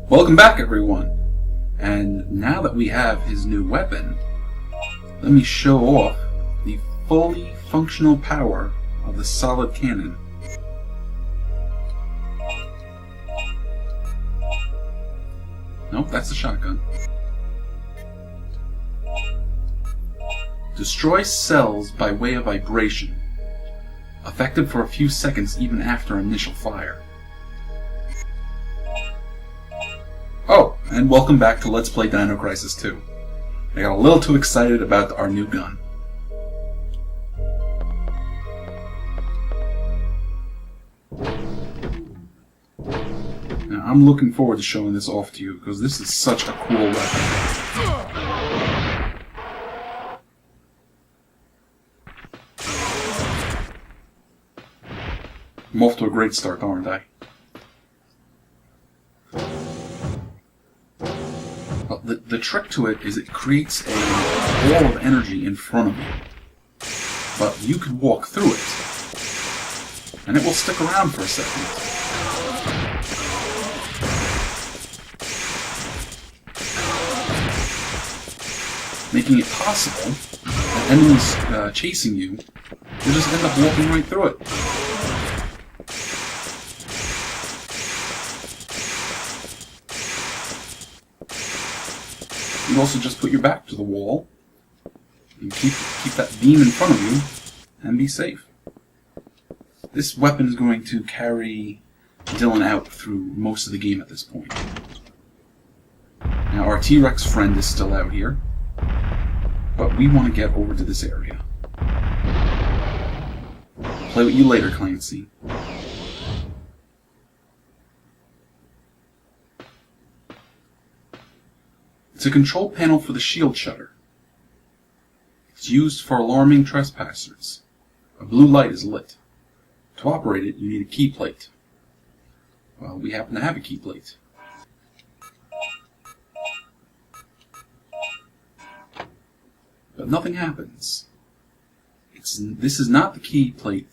Welcome back, everyone. And now that we have his new weapon, let me show off the fully functional power of the solid cannon. Nope, that's the shotgun. Destroy cells by way of vibration. Effective for a few seconds even after initial fire. Oh, and welcome back to Let's Play Dino Crisis 2. I got a little too excited about our new gun. Now, I'm looking forward to showing this off to you because this is such a cool weapon. I'm off to a great start, aren't I? Well, the trick to it is it creates a wall of energy in front of you. But you can walk through it, and it will stick around for a second. Making it possible that enemies chasing you will just end up walking right through it. You can also just put your back to the wall and keep that beam in front of you and be safe. This weapon is going to carry Dylan out through most of the game at this point. Now our T-Rex friend is still out here, but we want to get over to this area. Play with you later, Clancy. It's a control panel for the shield shutter. It's used for alarming trespassers. A blue light is lit. To operate it, you need a key plate. Well, we happen to have a key plate. But nothing happens. This is not the key plate.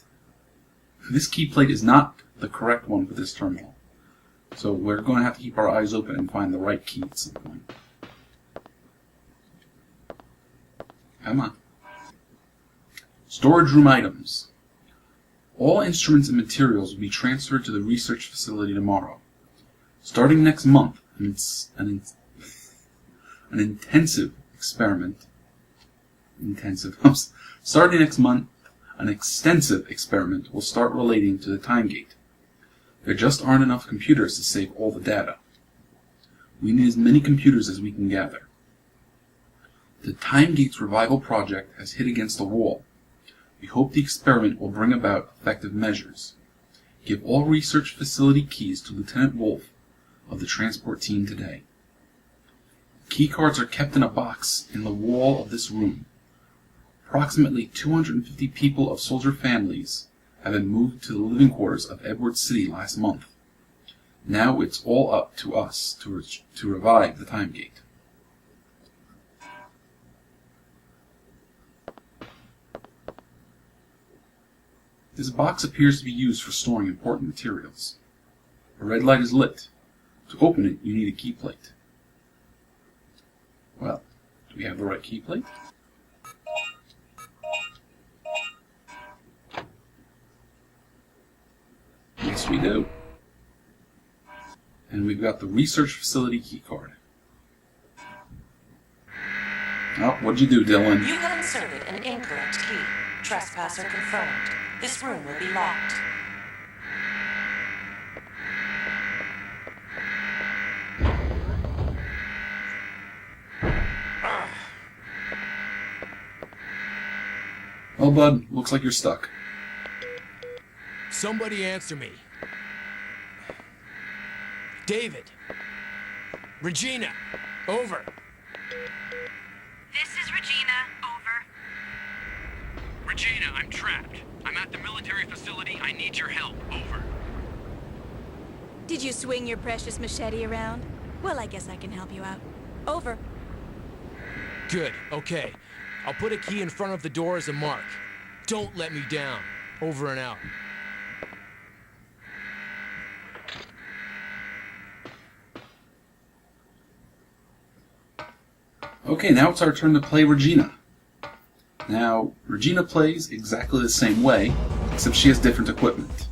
This key plate is not the correct one for this terminal. So we're going to have to keep our eyes open and find the right key at some point. Come on. Storage room items. All instruments and materials will be transferred to the research facility tomorrow. Starting next month, an intensive experiment. Starting next month, an extensive experiment will start relating to the time gate. There just aren't enough computers to save all the data. We need as many computers as we can gather. The Time Gate's revival project has hit against the wall. We hope the experiment will bring about effective measures. Give all research facility keys to Lieutenant Wolf of the transport team today. Key cards are kept in a box in the wall of this room. Approximately 250 people of soldier families have been moved to the living quarters of Edward City last month. Now it's all up to us to revive the Time Gate. This box appears to be used for storing important materials. A red light is lit. To open it, you need a key plate. Well, do we have the right key plate? Yes, we do. And we've got the research facility key card. Oh, what'd you do, Dylan? You have inserted an incorrect key. Trespasser confirmed. This room will be locked. Well, bud, looks like you're stuck. Somebody answer me. David. Regina. Over. This is Regina. Over. Regina, I'm trapped. I'm at the military facility. I need your help. Over. Did you swing your precious machete around? Well, I guess I can help you out. Over. Good, okay. I'll put a key in front of the door as a mark. Don't let me down. Over and out. Okay, now it's our turn to play Regina. Now, Regina plays exactly the same way, except she has different equipment.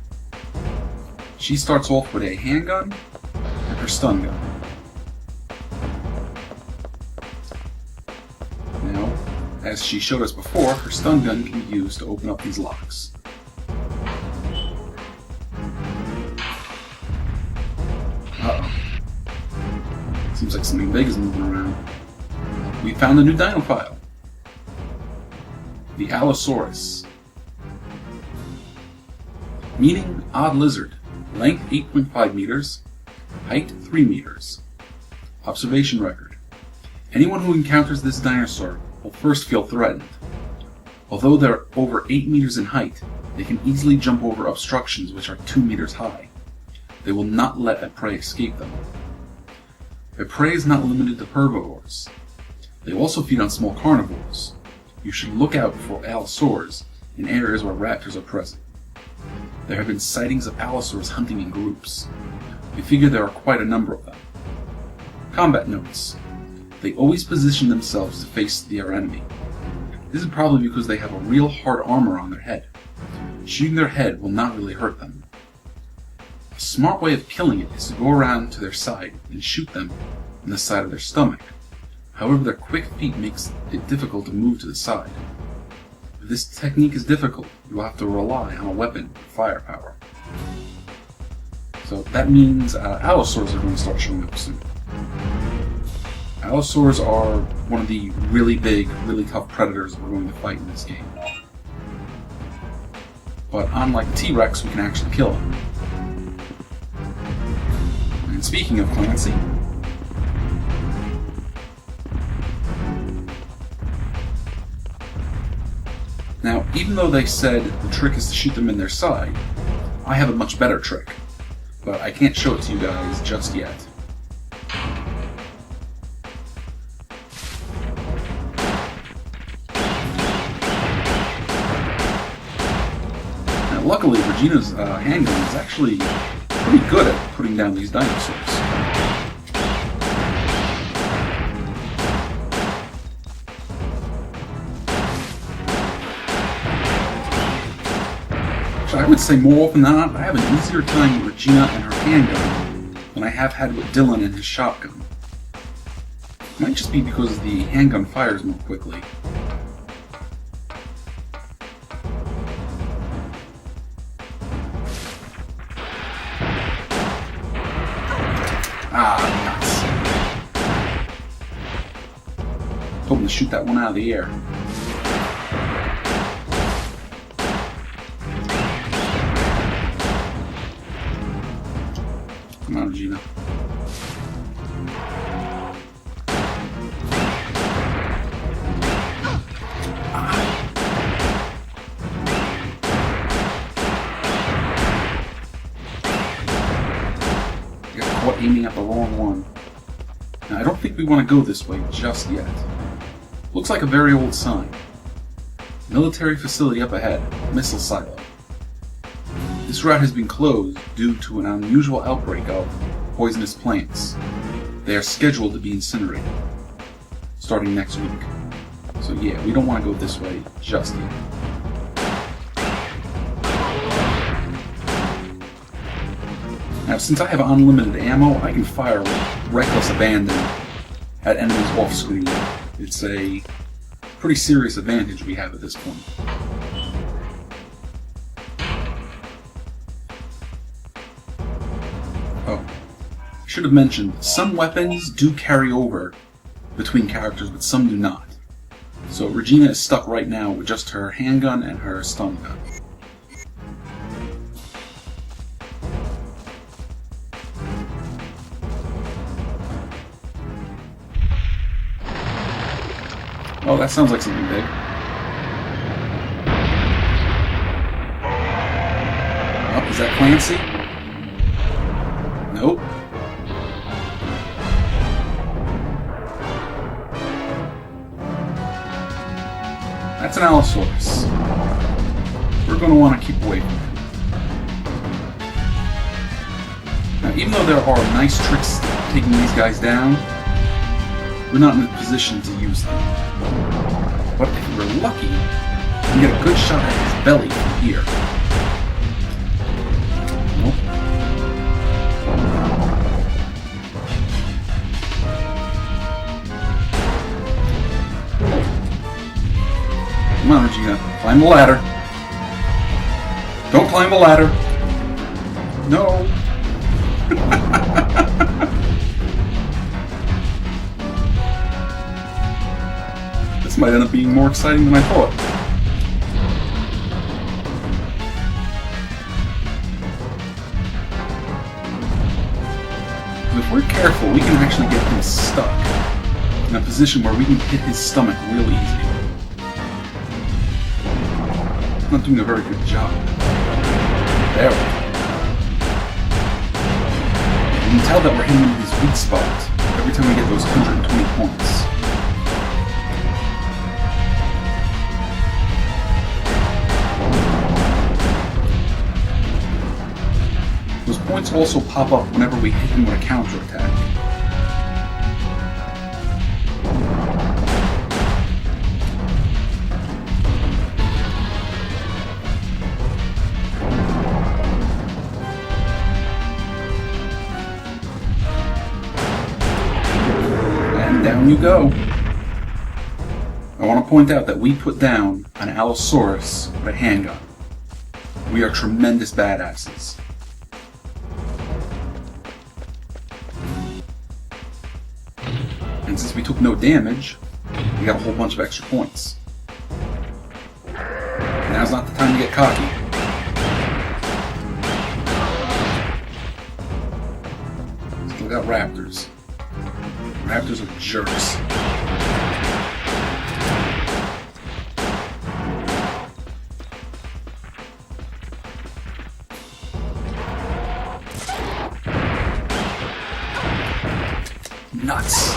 She starts off with a handgun and her stun gun. Now, as she showed us before, her stun gun can be used to open up these locks. Uh-oh. Seems like something big is moving around. We found a new dino file. The Allosaurus. Meaning odd lizard. Length 8.5 meters. Height 3 meters. Observation record. Anyone who encounters this dinosaur will first feel threatened. Although they're over 8 meters in height, they can easily jump over obstructions which are 2 meters high. They will not let a prey escape them. Their prey is not limited to herbivores. They also feed on small carnivores. You should look out for allosaurs in areas where raptors are present. There have been sightings of allosaurs hunting in groups. We figure there are quite a number of them. Combat notes. They always position themselves to face their enemy. This is probably because they have a real hard armor on their head. Shooting their head will not really hurt them. A smart way of killing it is to go around to their side and shoot them in the side of their stomach. However, their quick feet makes it difficult to move to the side. If this technique is difficult, you will have to rely on a weapon with firepower. So that means allosaurs are going to start showing up soon. Allosaurs are one of the really big, really tough predators we're going to fight in this game. But unlike the T-Rex, we can actually kill them. And speaking of Clancy, now, even though they said the trick is to shoot them in their side, I have a much better trick, but I can't show it to you guys just yet. Now, luckily, Regina's handgun is actually pretty good at putting down these dinosaurs. I would say more often than not, I have an easier time with Regina and her handgun than I have had with Dylan and his shotgun. It might just be because the handgun fires more quickly. Ah, nuts. Hoping to shoot that one out of the air. Come on, Regina. I got caught aiming at the wrong one. Now, I don't think we want to go this way just yet. Looks like a very old sign. Military facility up ahead. Missile silo. This route has been closed due to an unusual outbreak of poisonous plants. They are scheduled to be incinerated, starting next week. So yeah, we don't want to go this way just yet. Now, since I have unlimited ammo, I can fire with reckless abandon at enemies off screen. It's a pretty serious advantage we have at this point. Oh, I should have mentioned, some weapons do carry over between characters, but some do not. So Regina is stuck right now with just her handgun and her stun gun. Oh, that sounds like something big. Oh, is that Clancy? Nope. That's an Allosaurus. We're going to want to keep away from him. Now, even though there are nice tricks taking these guys down, we're not in a position to use them. But if we're lucky, we can get a good shot at his belly from here. Nope. Come on, Regina. Climb the ladder. Don't climb the ladder. No. This might end up being more exciting than I thought. If we're careful, we can actually get him stuck in a position where we can hit his stomach real easy. Not doing a very good job. There we go. You can tell that we're hitting his weak spot every time we get those 120 points. Those points also pop up whenever we hit him with a counterattack. Down you go. I want to point out that we put down an Allosaurus with a handgun. We are tremendous badasses. And since we took no damage, we got a whole bunch of extra points. Now's not the time to get cocky. Still got raptors. Raptors are jerks. Nuts.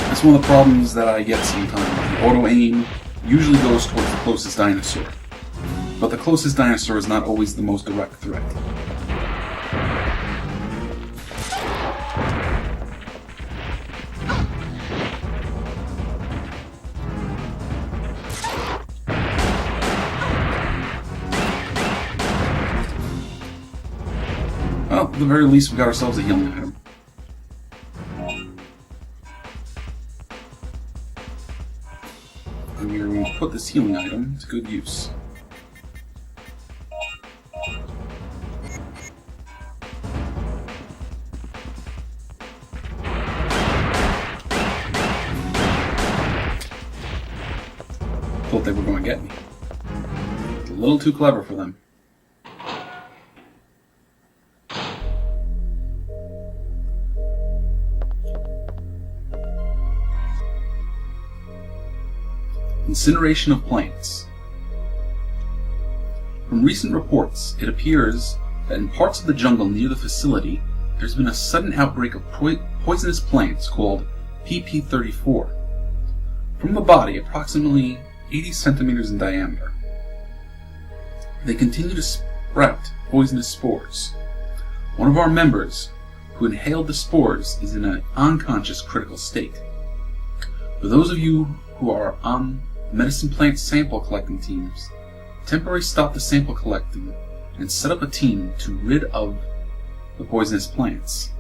That's one of the problems that I get sometimes. The auto-aim usually goes towards the closest dinosaur. But the closest dinosaur is not always the most direct threat. Well, at the very least, we got ourselves a healing item. And we're going to put this healing item to good use. Thought they were going to get me. It's a little too clever for them. Incineration of plants. From recent reports, it appears that in parts of the jungle near the facility, there's been a sudden outbreak of poisonous plants called Pt.2. From the body, approximately 80 centimeters in diameter. They continue to sprout poisonous spores. One of our members, who inhaled the spores, is in an unconscious critical state. For those of you who are on medicine plant sample collecting teams, temporarily stop the sample collecting and set up a team to rid of the poisonous plants.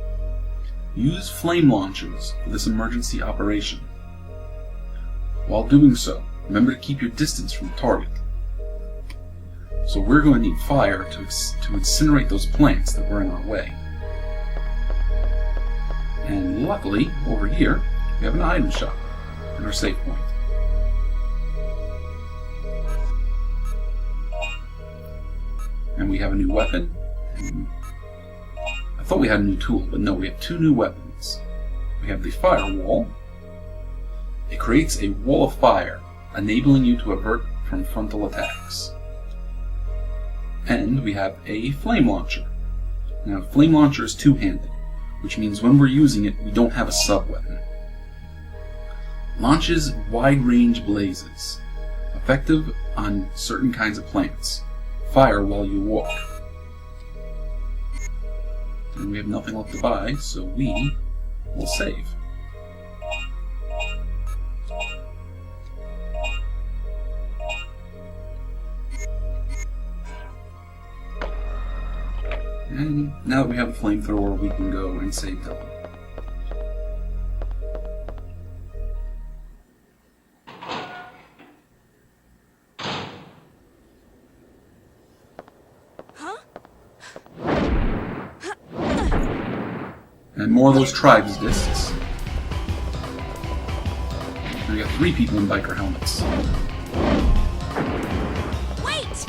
Use flame launchers for this emergency operation. While doing so, remember to keep your distance from the target. So we're going to need fire to incinerate those plants that were in our way. And luckily, over here, we have an item shop in our save point. And we have a new weapon. I thought we had a new tool, but no, we have two new weapons. We have the firewall. It creates a wall of fire, enabling you to avert from frontal attacks. And we have a flame launcher. Now, flame launcher is two-handed, which means when we're using it, we don't have a sub-weapon. Launches wide-range blazes, effective on certain kinds of plants. Fire while you walk. And we have nothing left to buy, so we will save. now that we have the flamethrower, we can go and save Dylan. And more of those tribes discs. And we got 3 people in biker helmets. Wait!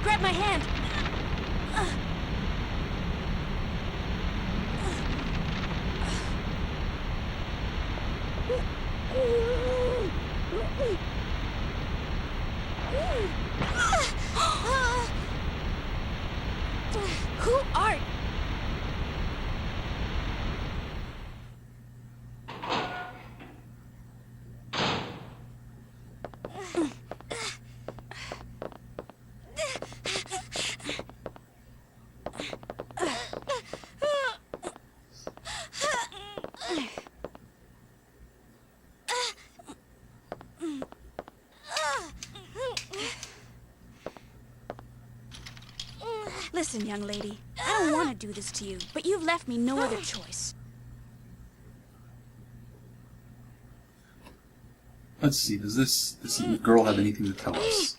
Grab my hand. Who are... Listen, young lady, I don't want to do this to you, but you've left me no other choice. Let's see, does this girl have anything to tell us?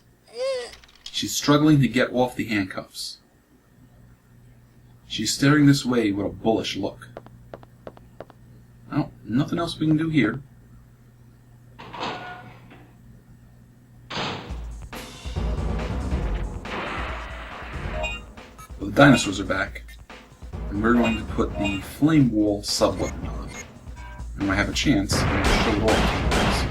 She's struggling to get off the handcuffs. She's staring this way with a bullish look. Oh, nothing else we can do here. The dinosaurs are back, and we're going to put the flame wall sub-weapon on. And when I have a chance, I'm going to show it all to you guys.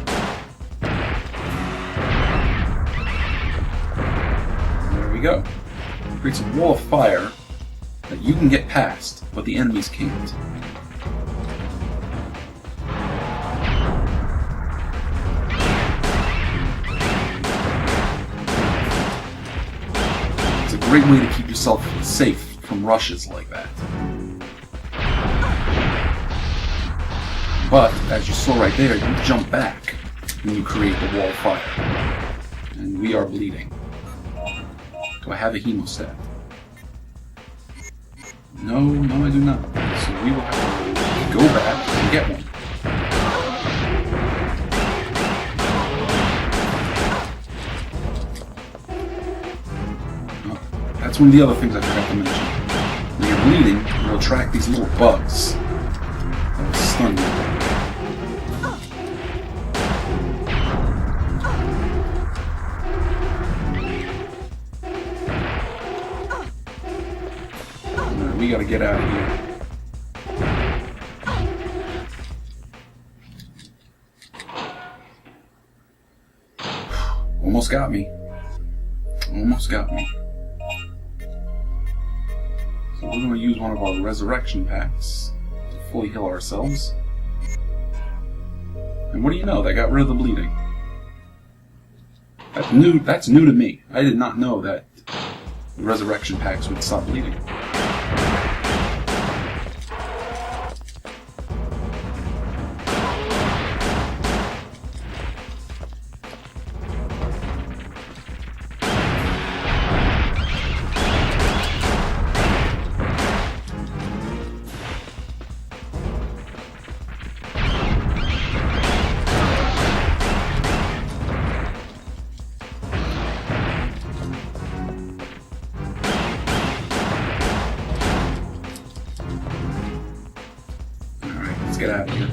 And there we go. It creates a wall of fire that you can get past, but the enemies can't. It's a great way to keep yourself safe from rushes like that. But, as you saw right there, you jump back when you create the wall of fire. And we are bleeding. Do I have a hemostat? No, I do not. So we will have to go back and get one. That's one of the other things I forgot to mention. When you're bleeding, you'll attract these little bugs that will stun you. Alright, we gotta get out of here. Almost got me. Almost got me. So we're going to use one of our resurrection packs to fully heal ourselves. And what do you know? That got rid of the bleeding. That's new to me. I did not know that the resurrection packs would stop bleeding. Let's get out of here.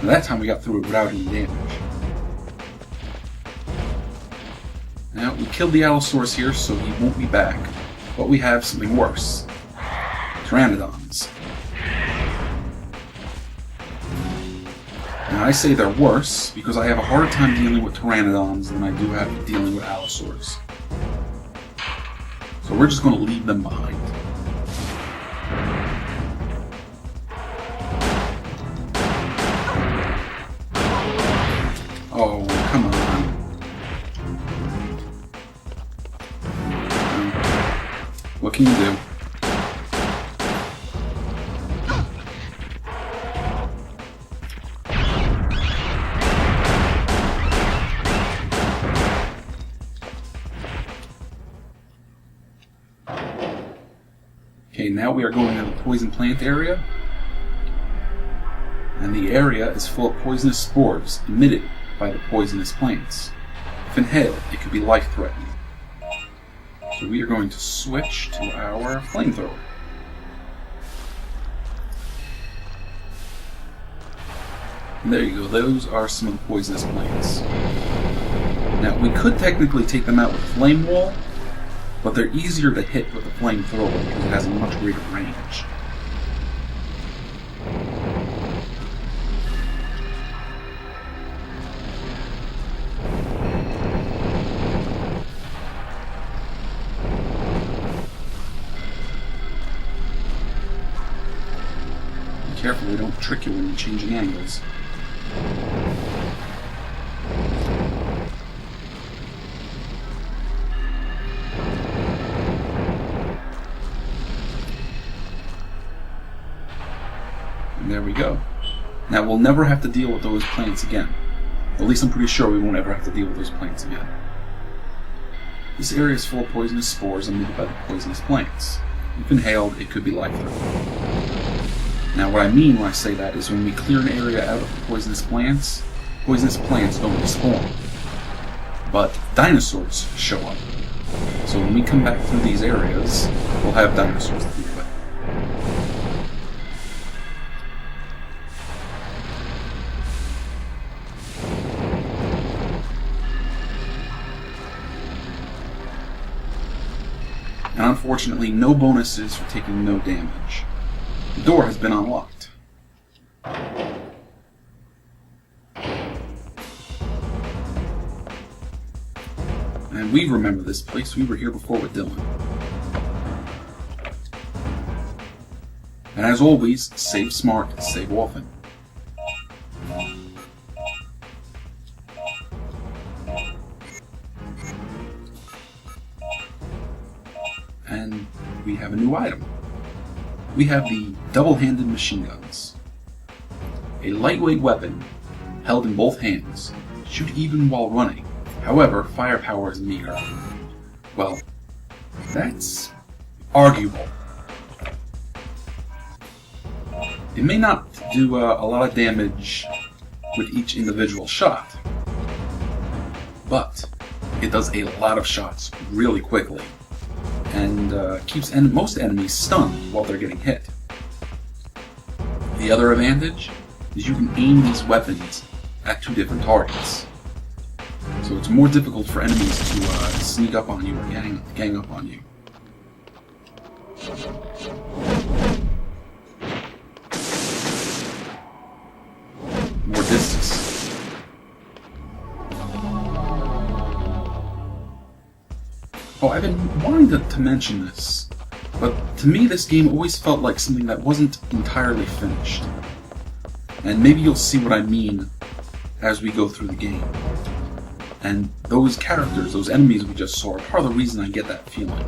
Now that time we got through it without any damage. Now, we killed the Allosaurus here, so he won't be back. But we have something worse. Pteranodons. Now I say they're worse because I have a harder time dealing with Pteranodons than I do have dealing with Allosaurs. So we're just going to leave them behind. Oh, come on. What can you do? Okay, now we are going to the poison plant area. And the area is full of poisonous spores emitted by the poisonous plants. If inhaled, it could be life-threatening. So we are going to switch to our flamethrower. And there you go, those are some of the poisonous plants. Now, we could technically take them out with a flame wall, but they're easier to hit with a flamethrower because it has a much greater range. Be careful, they don't trick you when you're changing angles. And there we go. Now we'll never have to deal with those plants again. At least I'm pretty sure we won't ever have to deal with those plants again. This area is full of poisonous spores emitted by the poisonous plants. If inhaled, it could be life-threatening. Now what I mean when I say that is when we clear an area out of the poisonous plants don't respawn. But dinosaurs show up. So when we come back through these areas, we'll have dinosaurs to deal with. And unfortunately, no bonuses for taking no damage. The door has been unlocked. And we remember this place. We were here before with Dylan. And as always, save smart, save often. And we have a new item. We have the double-handed machine guns. A lightweight weapon, held in both hands, shoot even while running. However, firepower is meager. Well, that's arguable. It may not do a lot of damage with each individual shot, but it does a lot of shots really quickly, and keeps most enemies stunned while they're getting hit. The other advantage is you can aim these weapons at two different targets, so it's more difficult for enemies to sneak up on you or gang up on you. More distance. Oh, I've been wanting to mention this, but to me this game always felt like something that wasn't entirely finished. And maybe you'll see what I mean as we go through the game. And those characters, those enemies we just saw, are part of the reason I get that feeling.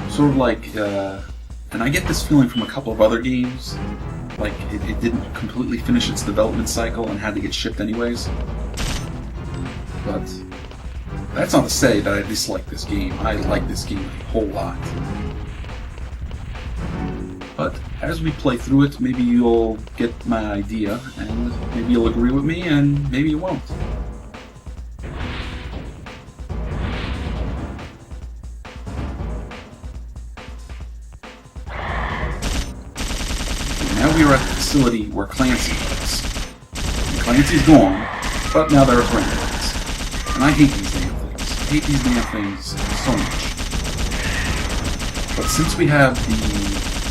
Sort of like, and I get this feeling from a couple of other games, like it didn't completely finish its development cycle and had to get shipped anyways. But that's not to say that I dislike this game. I like this game a whole lot. But as we play through it, maybe you'll get my idea, and maybe you'll agree with me, and maybe you won't. Now we are at the facility where Clancy was. And Clancy's gone, but now there are friends. And I hate these damn things. I hate these damn things so much. But since we have the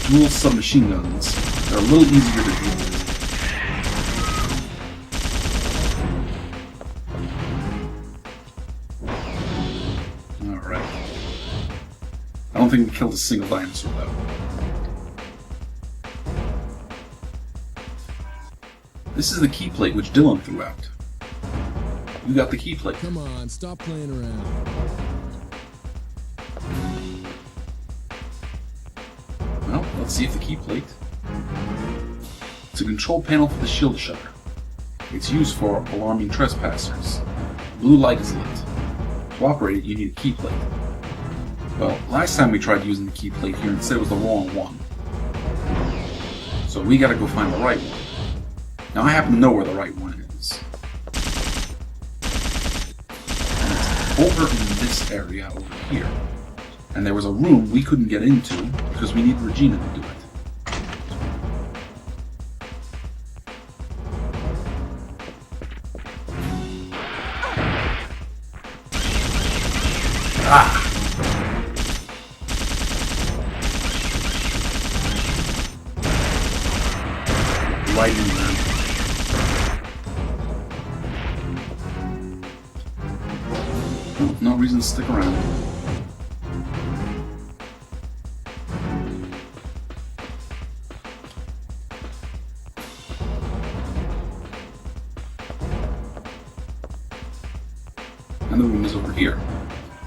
dual submachine guns, they're a little easier to deal with. Alright. I don't think we killed a single dinosaur though. This is the key plate which Dylan threw out. You got the key plate. Come on, stop playing around. Well, let's see if the key plate. It's a control panel for the shield shutter. It's used for alarming trespassers. Blue light is lit. To operate it, you need a key plate. Well, last time we tried using the key plate here and said it was the wrong one. So we gotta go find the right one. Now I happen to know where the right one is. And it's over in this area over here. And there was a room we couldn't get into because we need Regina to do it. Ah! Right in there. Oh, no reason to stick around. And the room is over here.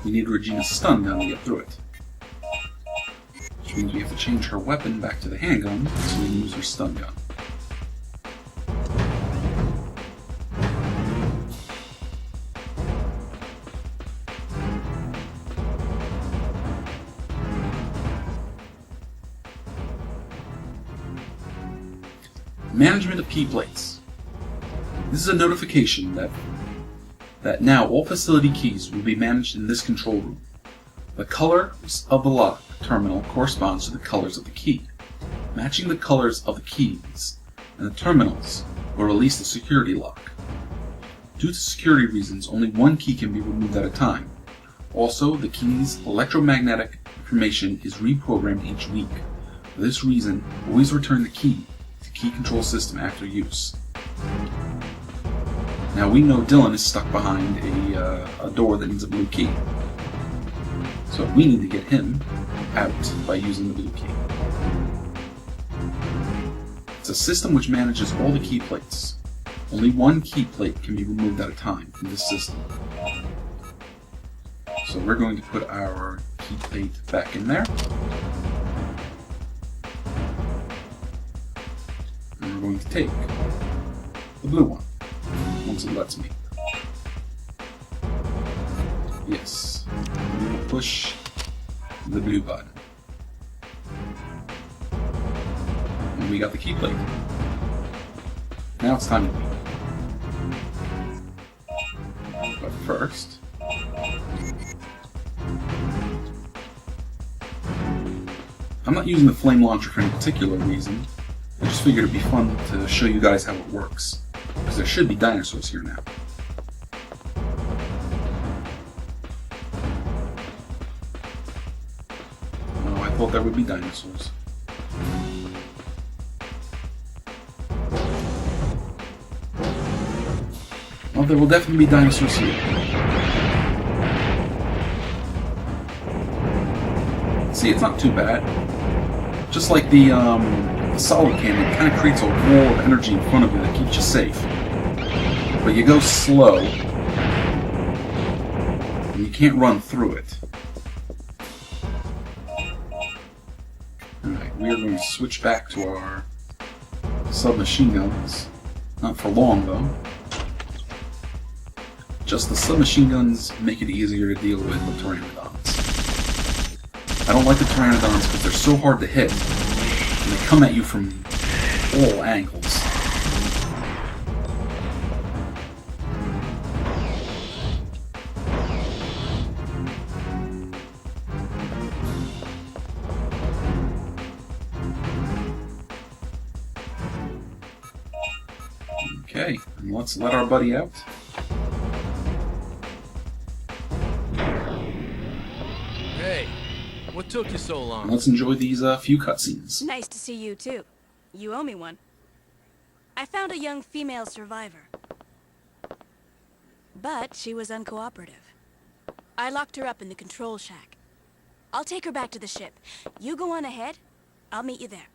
We need Regina's stun gun to get through it. Which means we have to change her weapon back to the handgun so we can use her stun gun. Management of key plates. This is a notification that now all facility keys will be managed in this control room. The colors of the lock terminal corresponds to the colors of the key. Matching the colors of the keys and the terminals will release the security lock. Due to security reasons, only one key can be removed at a time. Also, the key's electromagnetic information is reprogrammed each week. For this reason, always return the key to the key control system after use. Now we know Dylan is stuck behind a door that needs a blue key. So we need to get him out by using the blue key. It's a system which manages all the key plates. Only one key plate can be removed at a time from this system. So we're going to put our key plate back in there. And we're going to take the blue one. Once it lets me. Yes. We will push the blue button. And we got the key plate. Now it's time to leave. But first, I'm not using the flame launcher for any particular reason. I just figured it'd be fun to show you guys how it works. Because there should be dinosaurs here now. Oh, I thought there would be dinosaurs. Well, there will definitely be dinosaurs here. See, it's not too bad. Just like the solid cannon, it kind of creates a wall of energy in front of you that keeps you safe. But you go slow, and you can't run through it. Alright, we are going to switch back to our submachine guns. Not for long, though. Just the submachine guns make it easier to deal with the pteranodons. I don't like the pteranodons because they're so hard to hit. And they come at you from all angles. Okay, and let's let our buddy out. Hey, what took you so long? And let's enjoy these few cutscenes. Nice to see you, too. You owe me one. I found a young female survivor. But she was uncooperative. I locked her up in the control shack. I'll take her back to the ship. You go on ahead. I'll meet you there.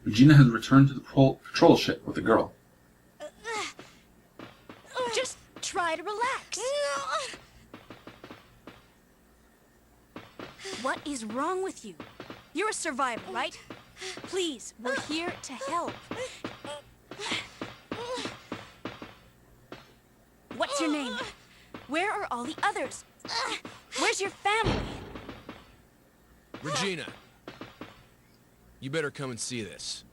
Regina has returned to the patrol ship with the girl. Just try to relax. What is wrong with you? You're a survivor, right? Please, we're here to help. What's your name? Where are all the others? Ugh, where's your family? Regina, you better come and see this.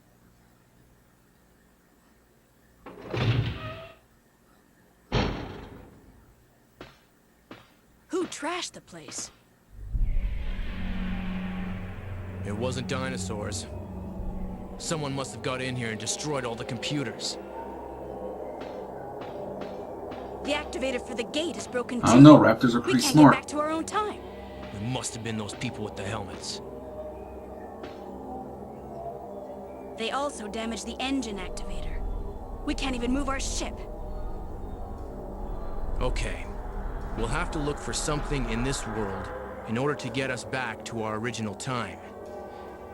Who trashed the place? It wasn't dinosaurs. Someone must have got in here and destroyed all the computers. The activator for the gate is broken too. I don't know, raptors are We pretty can't smart. get back to our own time. It must have been those people with the helmets. They also damaged the engine activator. We can't even move our ship. Okay. We'll have to look for something in this world in order to get us back to our original time.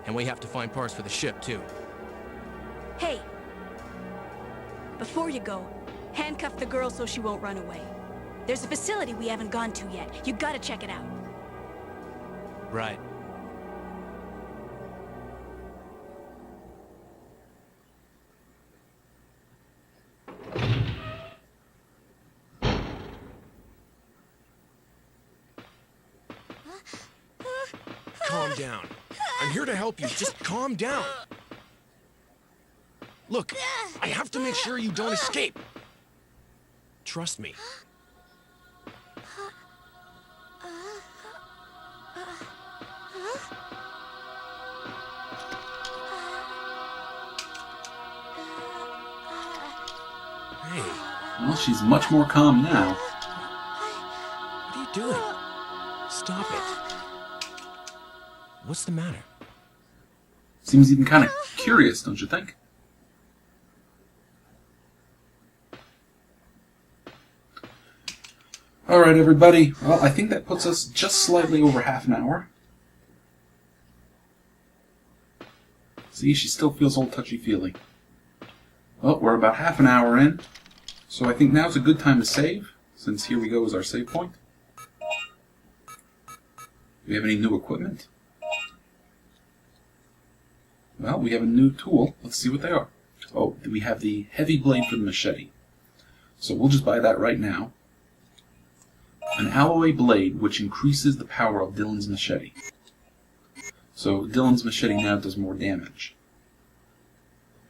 And we have to find parts for the ship, too. Hey! Before you go, handcuff the girl so she won't run away. There's a facility we haven't gone to yet. You gotta check it out. Right. Calm down. I'm here to help you. Just calm down. Look, I have to make sure you don't escape. Trust me. Hey, Well, she's much more calm now. what are you doing? Stop it. What's the matter? Seems even kind of curious, don't you think? Alright, everybody. Well, I think that puts us just slightly over half an hour. See, she still feels all touchy-feely. Well, we're about half an hour in, so I think now's a good time to save, since here we go is our save point. Do we have any new equipment? Well, we have a new tool. Let's see what they are. Oh, we have the heavy blade for the machete. So we'll just buy that right now. An alloy blade which increases the power of Dylan's machete. So Dylan's machete now does more damage.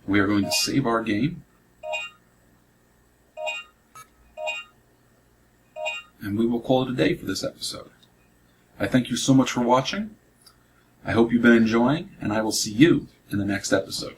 We are going to save our game. And we will call it a day for this episode. I thank you so much for watching. I hope you've been enjoying, and I will see you in the next episode.